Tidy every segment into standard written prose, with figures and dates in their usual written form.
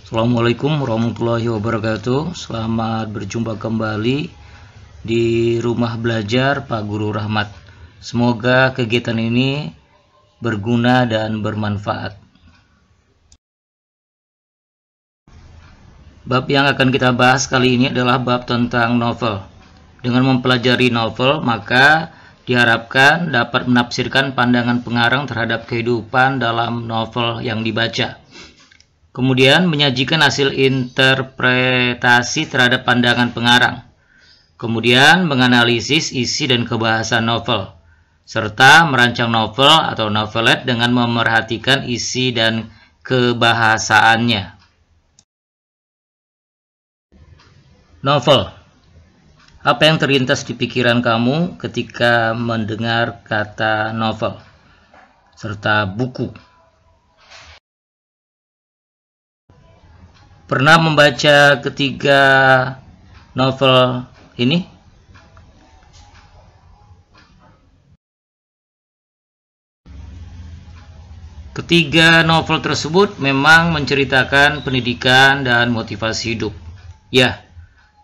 Assalamualaikum warahmatullahi wabarakatuh. Selamat berjumpa kembali di Rumah Belajar Pak Guru Rahmat. Semoga kegiatan ini berguna dan bermanfaat. Bab yang akan kita bahas kali ini adalah bab tentang novel. Dengan mempelajari novel, maka diharapkan dapat menafsirkan pandangan pengarang terhadap kehidupan dalam novel yang dibaca. Kemudian menyajikan hasil interpretasi terhadap pandangan pengarang. Kemudian menganalisis isi dan kebahasan novel, serta merancang novel atau novelet dengan memerhatikan isi dan kebahasaannya. Novel. Apa yang terlintas di pikiran kamu ketika mendengar kata novel, serta buku? Pernah membaca ketiga novel ini? Ketiga novel tersebut memang menceritakan pendidikan dan motivasi hidup. Ya,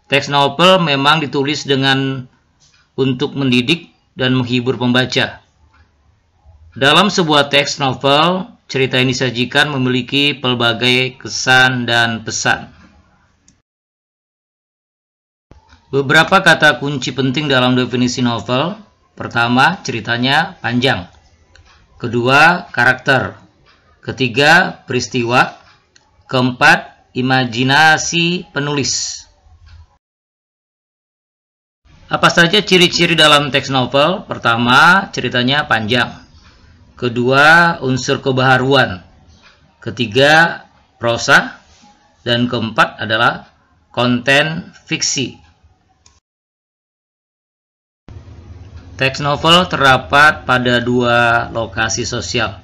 teks novel memang ditulis untuk mendidik dan menghibur pembaca. Dalam sebuah teks novel, cerita yang disajikan memiliki pelbagai kesan dan pesan. Beberapa kata kunci penting dalam definisi novel. Pertama, ceritanya panjang. Kedua, karakter. Ketiga, peristiwa. Keempat, imajinasi penulis. Apa saja ciri-ciri dalam teks novel? Pertama, ceritanya panjang. Kedua, unsur kebaharuan. Ketiga, prosa. Dan keempat adalah konten fiksi. Teks novel terdapat pada dua lokasi sosial.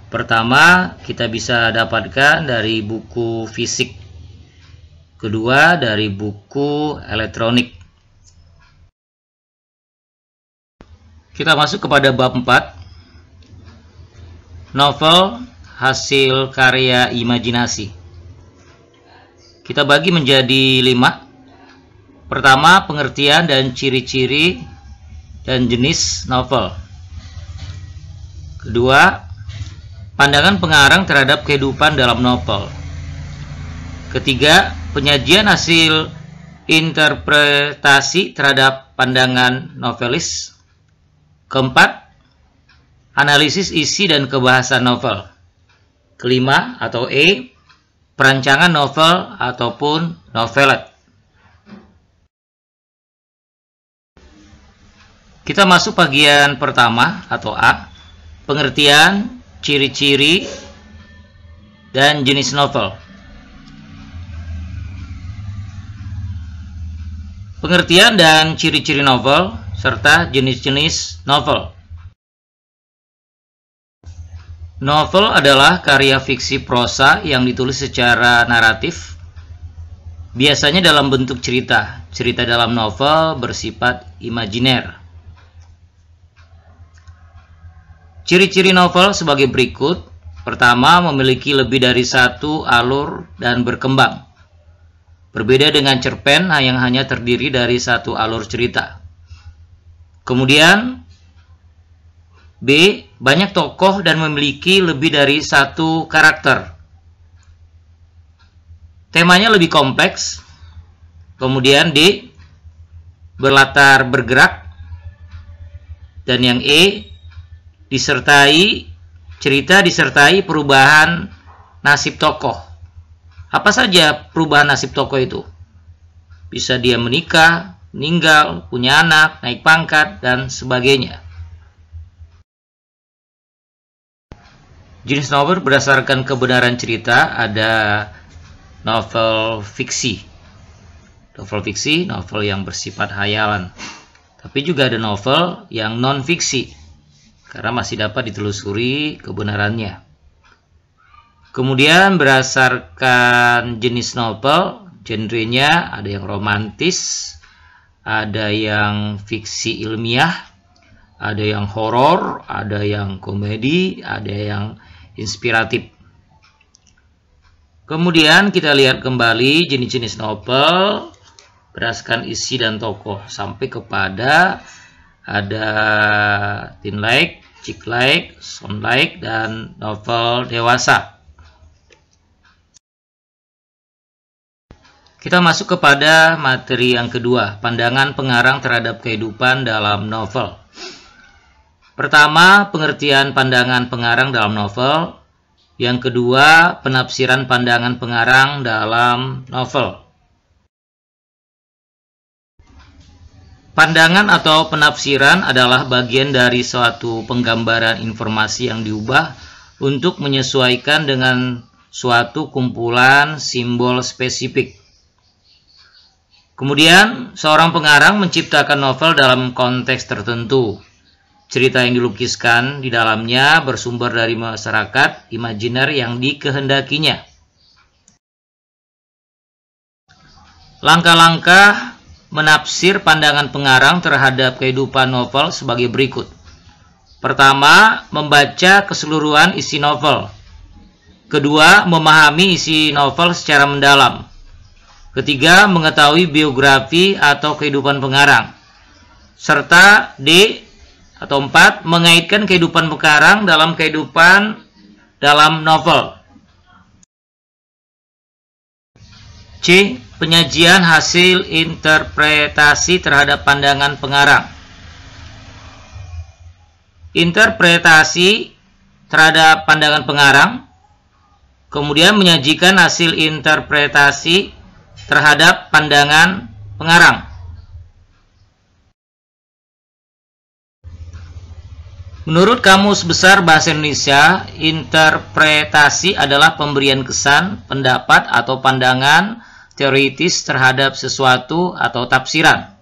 Pertama, kita bisa dapatkan dari buku fisik. Kedua, dari buku elektronik. Kita masuk kepada bab 4. Novel hasil karya imajinasi. Kita bagi menjadi 5. Pertama, pengertian dan ciri-ciri dan jenis novel. Kedua, pandangan pengarang terhadap kehidupan dalam novel. Ketiga, penyajian hasil interpretasi terhadap pandangan novelis. Keempat, analisis isi dan kebahasan novel. Kelima atau E, perancangan novel ataupun novelet. Kita masuk bagian pertama atau A, pengertian, ciri-ciri, dan jenis novel. Pengertian dan ciri-ciri novel serta jenis-jenis novel. Novel adalah karya fiksi prosa yang ditulis secara naratif, biasanya dalam bentuk cerita. Cerita dalam novel bersifat imajiner. Ciri-ciri novel sebagai berikut. Pertama, memiliki lebih dari satu alur dan berkembang. Berbeda dengan cerpen yang hanya terdiri dari satu alur cerita. Kemudian, B, banyak tokoh dan memiliki lebih dari satu karakter. Temanya lebih kompleks. Kemudian D, berlatar bergerak. Dan yang E, cerita disertai perubahan nasib tokoh. Apa saja perubahan nasib tokoh itu? Bisa dia menikah, meninggal, punya anak, naik pangkat, dan sebagainya. Jenis novel berdasarkan kebenaran cerita ada novel fiksi. Novel fiksi, novel yang bersifat hayalan. Tapi juga ada novel yang non-fiksi, karena masih dapat ditelusuri kebenarannya. Kemudian berdasarkan jenis novel, genrenya ada yang romantis, ada yang fiksi ilmiah, ada yang horor, ada yang komedi, ada yang inspiratif. Kemudian kita lihat kembali jenis-jenis novel berdasarkan isi dan tokoh sampai kepada ada teen like, chick like, sound like, dan novel dewasa. Kita masuk kepada materi yang kedua, pandangan pengarang terhadap kehidupan dalam novel. Pertama, pengertian pandangan pengarang dalam novel. Yang kedua, penafsiran pandangan pengarang dalam novel. Pandangan atau penafsiran adalah bagian dari suatu penggambaran informasi yang diubah untuk menyesuaikan dengan suatu kumpulan simbol spesifik. Kemudian, seorang pengarang menciptakan novel dalam konteks tertentu. Cerita yang dilukiskan di dalamnya bersumber dari masyarakat imajiner yang dikehendakinya. Langkah-langkah menafsir pandangan pengarang terhadap kehidupan novel sebagai berikut. Pertama, membaca keseluruhan isi novel. Kedua, memahami isi novel secara mendalam. Ketiga, mengetahui biografi atau kehidupan pengarang. Serta atau 4, mengaitkan kehidupan pengarang dalam kehidupan dalam novel. C. Penyajian hasil interpretasi terhadap pandangan pengarang. Interpretasi terhadap pandangan pengarang, kemudian menyajikan hasil interpretasi terhadap pandangan pengarang. Menurut Kamus Besar Bahasa Indonesia, interpretasi adalah pemberian kesan, pendapat, atau pandangan teoritis terhadap sesuatu atau tafsiran.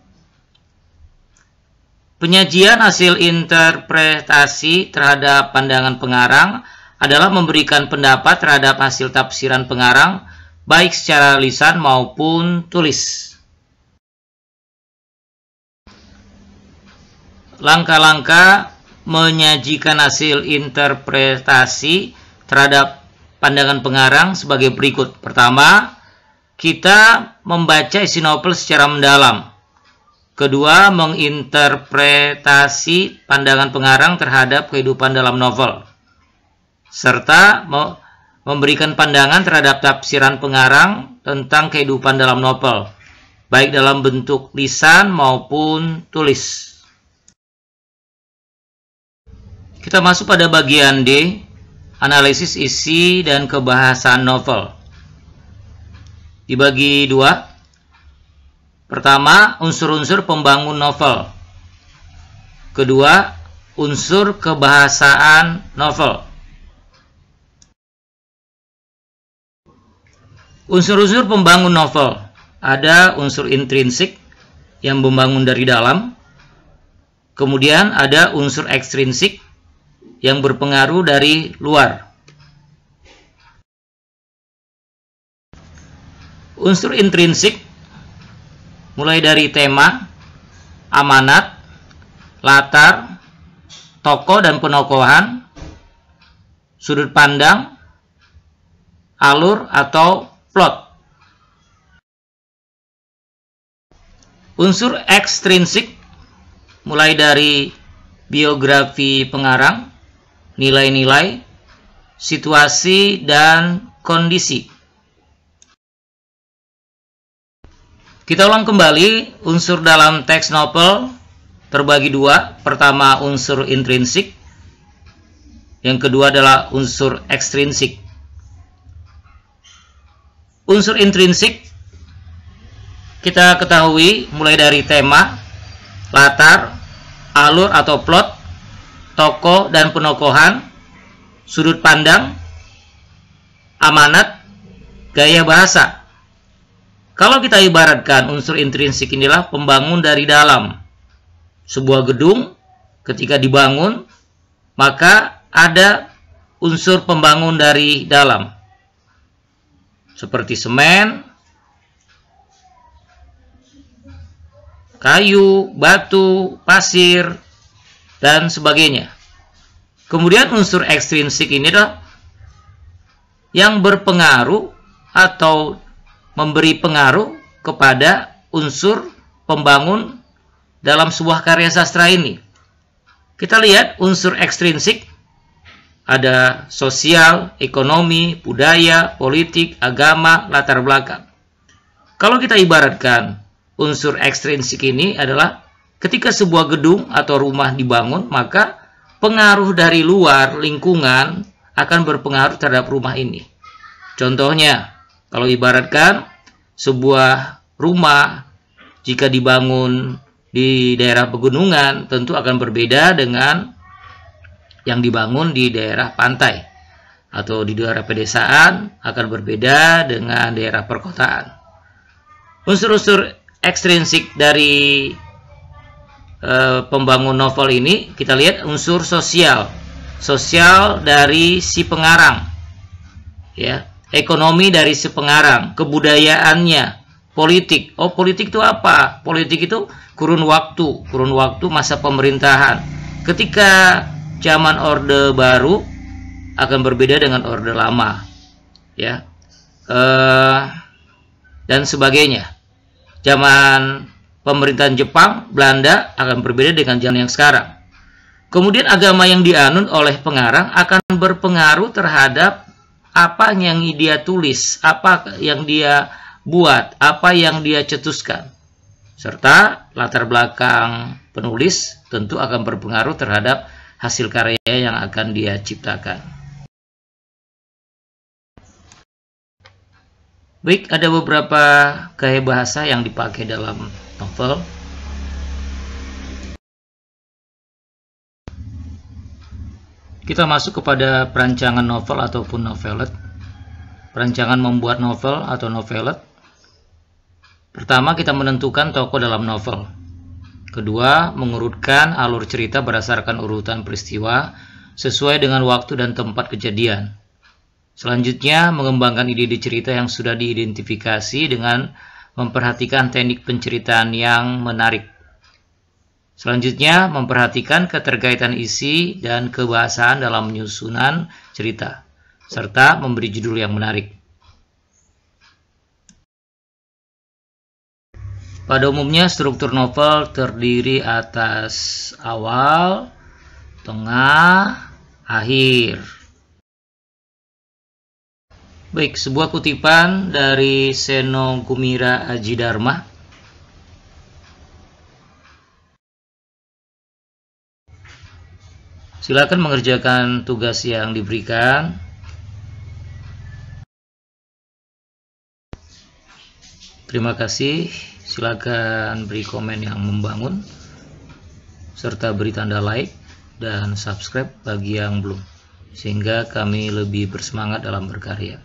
Penyajian hasil interpretasi terhadap pandangan pengarang adalah memberikan pendapat terhadap hasil tafsiran pengarang, baik secara lisan maupun tulis. Langkah-langkah menyajikan hasil interpretasi terhadap pandangan pengarang sebagai berikut. Pertama, kita membaca isi novel secara mendalam. Kedua, menginterpretasi pandangan pengarang terhadap kehidupan dalam novel. Serta memberikan pandangan terhadap tafsiran pengarang tentang kehidupan dalam novel, baik dalam bentuk lisan maupun tulis. Kita masuk pada bagian D, analisis isi dan kebahasaan novel. Dibagi dua. Pertama, unsur-unsur pembangun novel. Kedua, unsur kebahasaan novel. Unsur-unsur pembangun novel. Ada unsur intrinsik yang membangun dari dalam. Kemudian ada unsur ekstrinsik yang berpengaruh dari luar. Unsur intrinsik mulai dari tema, amanat, latar, tokoh dan penokohan, sudut pandang, alur atau plot. Unsur ekstrinsik mulai dari biografi pengarang, nilai-nilai, situasi, dan kondisi. Kita ulang kembali, unsur dalam teks novel terbagi dua. Pertama, unsur intrinsik. Yang kedua adalah unsur ekstrinsik. Unsur intrinsik kita ketahui mulai dari tema, latar, alur atau plot, tokoh dan penokohan, sudut pandang, amanat, gaya bahasa. Kalau kita ibaratkan, unsur intrinsik inilah pembangun dari dalam. Sebuah gedung ketika dibangun, maka ada unsur pembangun dari dalam. Seperti semen, kayu, batu, pasir, dan sebagainya. Kemudian unsur ekstrinsik ini adalah yang berpengaruh atau memberi pengaruh kepada unsur pembangun dalam sebuah karya sastra ini. Kita lihat unsur ekstrinsik, ada sosial, ekonomi, budaya, politik, agama, latar belakang. Kalau kita ibaratkan unsur ekstrinsik ini adalah ketika sebuah gedung atau rumah dibangun, maka pengaruh dari luar lingkungan akan berpengaruh terhadap rumah ini. Contohnya, kalau ibaratkan sebuah rumah jika dibangun di daerah pegunungan tentu akan berbeda dengan yang dibangun di daerah pantai, atau di daerah pedesaan akan berbeda dengan daerah perkotaan. Unsur-unsur ekstrinsik dari pembangun novel ini, kita lihat unsur sosial dari si pengarang, ya, ekonomi dari si pengarang, kebudayaannya, politik. Oh, politik itu apa? Politik itu kurun waktu masa pemerintahan. Ketika zaman Orde Baru akan berbeda dengan Orde Lama, ya, dan sebagainya. Zaman pemerintahan Jepang, Belanda akan berbeda dengan zaman yang sekarang. Kemudian agama yang dianut oleh pengarang akan berpengaruh terhadap apa yang dia tulis, apa yang dia buat, apa yang dia cetuskan. Serta latar belakang penulis tentu akan berpengaruh terhadap hasil karya yang akan dia ciptakan. Baik, ada beberapa gaya bahasa yang dipakai dalam novel. Kita masuk kepada perancangan novel ataupun novelet. Perancangan membuat novel atau novelet. Pertama, kita menentukan tokoh dalam novel. Kedua, mengurutkan alur cerita berdasarkan urutan peristiwa sesuai dengan waktu dan tempat kejadian. Selanjutnya, mengembangkan ide-ide cerita yang sudah diidentifikasi dengan memperhatikan teknik penceritaan yang menarik. Selanjutnya, memperhatikan keterkaitan isi dan kebahasaan dalam penyusunan cerita, serta memberi judul yang menarik. Pada umumnya, struktur novel terdiri atas awal, tengah, akhir. Baik, sebuah kutipan dari Seno Gumira Aji Dharma. Silakan mengerjakan tugas yang diberikan. Terima kasih. Silakan beri komen yang membangun, serta beri tanda like dan subscribe bagi yang belum, sehingga kami lebih bersemangat dalam berkarya.